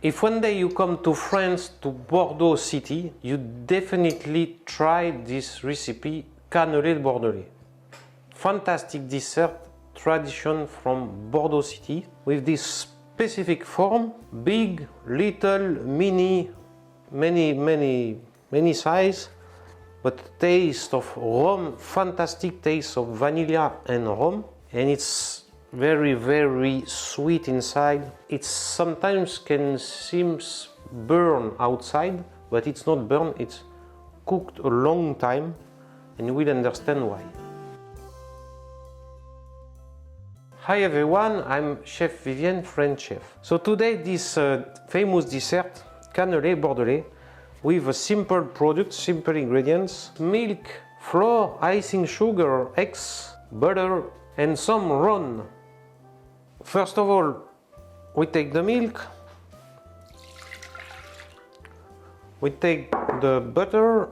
If one day you come to France, to Bordeaux city, you definitely try this recipe, Cannelés de Bordeaux. Fantastic dessert tradition from Bordeaux city with this specific form, big, little, mini, many size, but taste of rum, fantastic taste of vanilla and rum, and it's very sweet inside. It sometimes can seem burn outside, but it's not burn, it's cooked a long time, and you will understand why. Hi everyone, I'm Chef Vivien, French chef. So today this famous dessert, Cannelés Bordeaux, with a simple product, simple ingredients, milk, flour, icing sugar, eggs, butter, and some rum. First of all, we take the milk, we take the butter,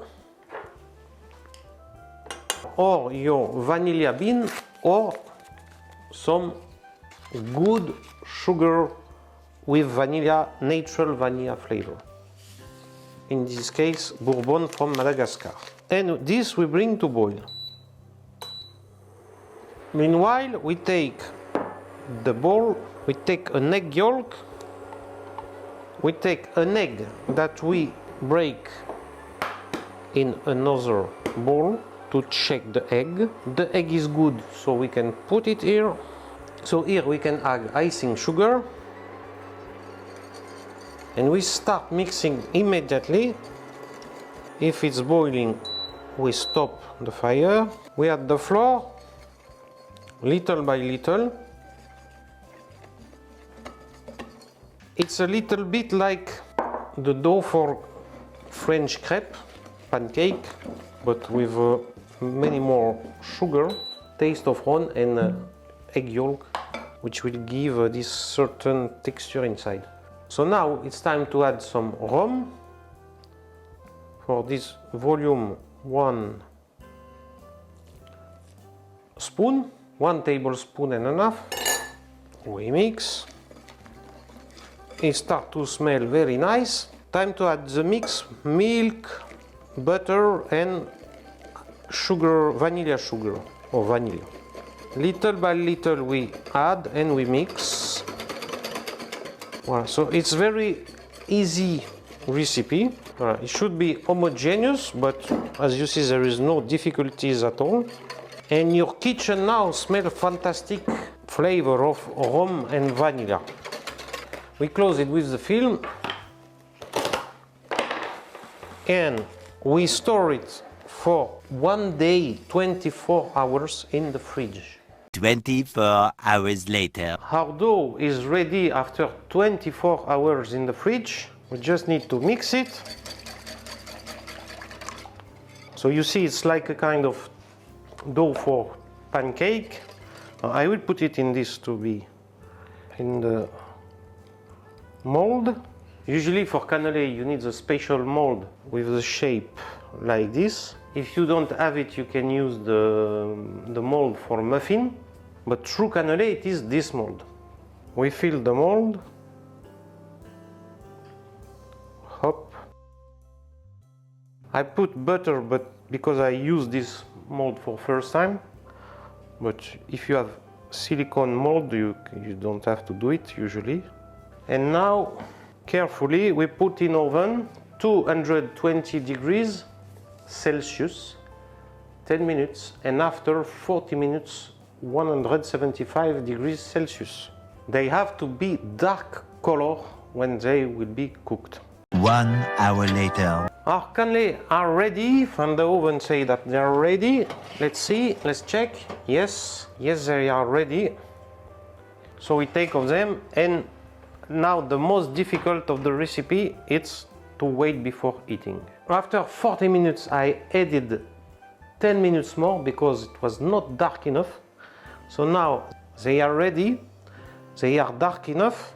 or your vanilla bean, or some good sugar with vanilla, natural vanilla flavor. In this case, bourbon from Madagascar. And this we bring to boil. Meanwhile, we take the bowl, we take an egg yolk, we take an egg that we break in another bowl to check the egg. The egg is good, so we can put it here. So here we can add icing sugar. And we start mixing immediately. If it's boiling, we stop the fire. We add the flour, little by little. It's a little bit like the dough for French crepe, pancake, but with many more sugar, taste of rum and egg yolk, which will give this certain texture inside. So now it's time to add some rum. For this volume, 1 spoon, 1 tablespoon and enough. We mix. It starts to smell very nice. Time to add the mix, milk, butter and sugar, vanilla sugar or vanilla. Little by little we add and we mix. Well, so it's very easy recipe. It should be homogeneous, but as you see there is no difficulties at all. And your kitchen now smells fantastic flavor of rum and vanilla. We close it with the film and we store it for 1 day, 24 hours in the fridge. 24 hours later. Our dough is ready after 24 hours in the fridge. We just need to mix it. So you see it's like a kind of dough for pancake. I will put it in this to be in the mold. Usually for cannelé you need a special mold with the shape like this. If you don't have it, you can use the mold for muffin, but true cannelé it is this mold. We fill the mold. Hop. I put butter, but because I use this mold for first time. But if you have silicone mold, you don't have to do it usually. And now, carefully, we put in oven 220 degrees Celsius, 10 minutes, and after 40 minutes, 175 degrees Celsius. They have to be dark color when they will be cooked. 1 hour later. Our cannelés are ready, from the oven say that they are ready. Let's see, let's check. Yes, they are ready. So we take of them, and now the most difficult of the recipe, it's to wait before eating. After 40 minutes I added 10 minutes more because it was not dark enough. So now they are ready, they are dark enough,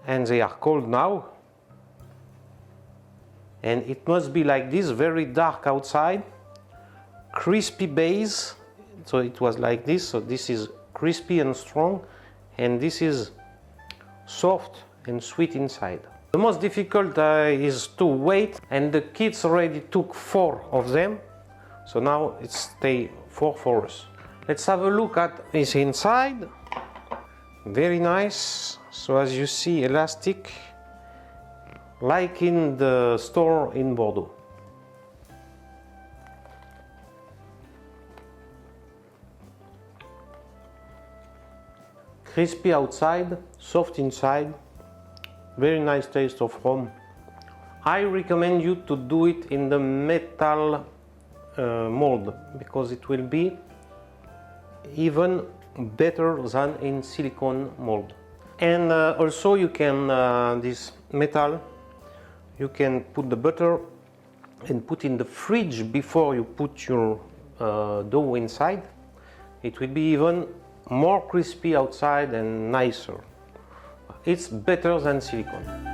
and they are cold now. And it must be like this, very dark outside, crispy base. So it was like this, so this is crispy and strong, and this is soft and sweet inside. The most difficult is to wait, and the kids already took 4 of them, so now it's stay 4 for us. Let's have a look at this inside. Very nice. So as you see, elastic, like in the store in Bordeaux. Crispy outside, soft inside, very nice taste of home. I recommend you to do it in the metal mold, because it will be even better than in silicone mold. And also you can, this metal, you can put the butter and put in the fridge before you put your dough inside. It will be even more crispy outside and nicer. It's better than silicone.